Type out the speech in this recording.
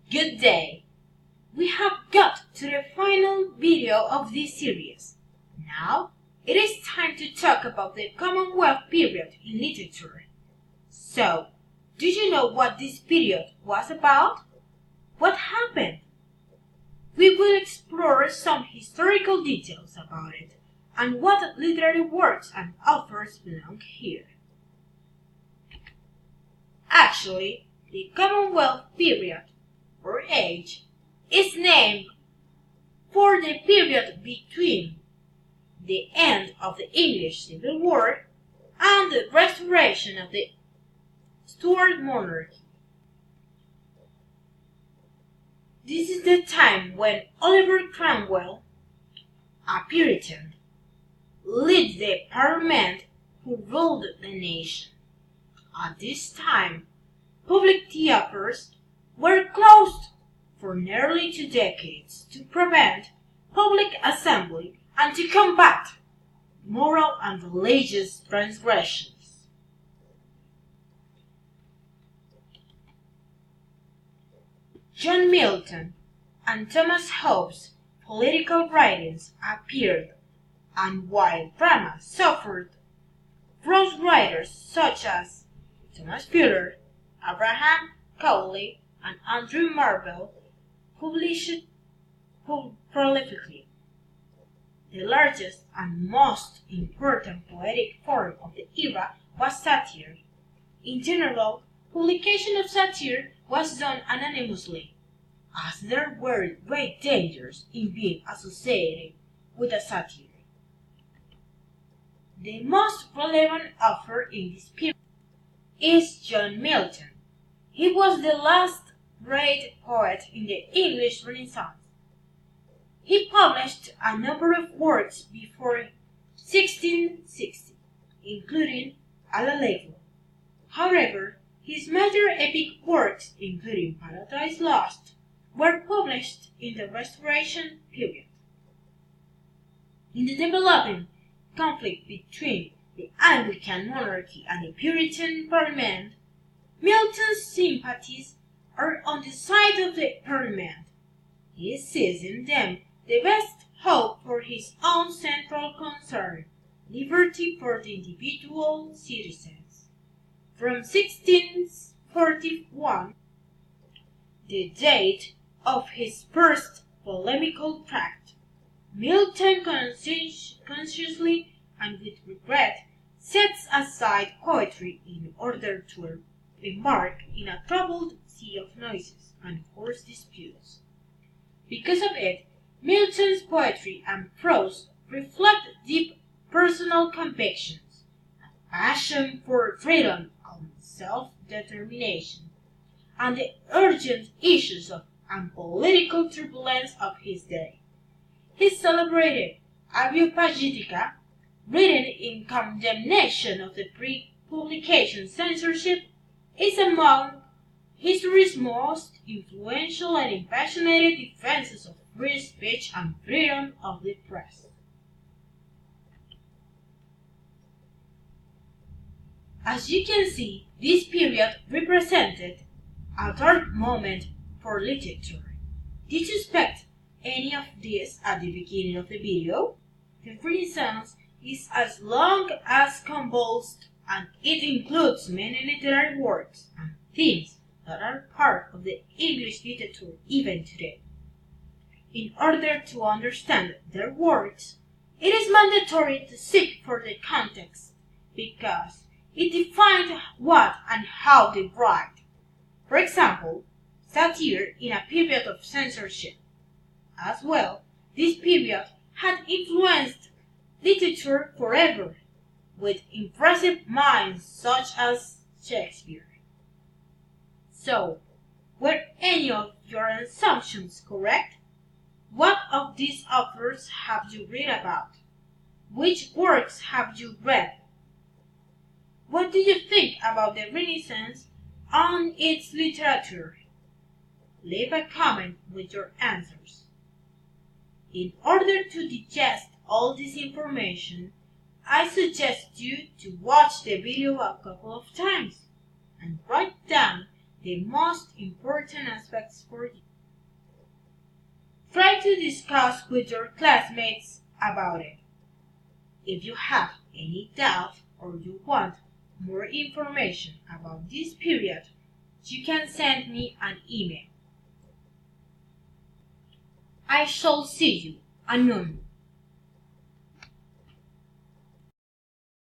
Good day! We have got to the final video of this series. Now, it is time to talk about the Commonwealth period in literature. So, do you know what this period was about? What happened? We will explore some historical details about it and what literary works and authors belong here. Actually, the Commonwealth period, or age, is named for the period between the end of the English Civil War and the restoration of the Stuart monarchy. This is the time when Oliver Cromwell, a Puritan, led the Parliament who ruled the nation. At this time, public theatres were closed for nearly 2 decades to prevent public assembly and to combat moral and religious transgressions. John Milton and Thomas Hobbes' political writings appeared, and while drama suffered, prose writers such as Thomas Fuller, Abraham Cowley, and Andrew Marvell published prolifically. The largest and most important poetic form of the era was satire. In general, publication of satire was done anonymously, as there were great dangers in being associated with a satire. The most relevant author in this period is John Milton. He was the last great poet in the English Renaissance. He published a number of works before 1660, including Alalegro. However, his major epic works, including Paradise Lost, were published in the Restoration period. In the developing conflict between the Anglican monarchy and the Puritan Parliament, Milton's sympathies are on the side of the Parliament. He sees in them the best hope for his own central concern, liberty for the individual citizens. From 1641, the date of his first polemical tract, Milton consciously and with regret sets aside poetry in order to embark in a troubled sea of noises and coarse disputes. Because of it, Milton's poetry and prose reflect deep personal convictions, a passion for freedom and self-determination, and the urgent issues and political turbulence of his day. His celebrated Areopagitica, written in condemnation of the pre-publication censorship, is among history's most influential and impassioned defenses of free speech and freedom of the press. As you can see, this period represented a dark moment for literature. Did you expect any of this at the beginning of the video? The Renaissance is as long as convulsed, and it includes many literary works and themes that are part of the English literature even today. In order to understand their works, it is mandatory to seek for the context, because it defines what and how they write. For example, satire in a period of censorship. As well, this period had influenced literature forever, with impressive minds such as Shakespeare. So, were any of your assumptions correct? What of these authors have you read about? Which works have you read? What do you think about the Renaissance and its literature? Leave a comment with your answers. In order to digest all this information, I suggest you to watch the video a couple of times and write down the most important aspects for you. Try to discuss with your classmates about it. If you have any doubt or you want more information about this period, you can send me an email. I shall see you anon.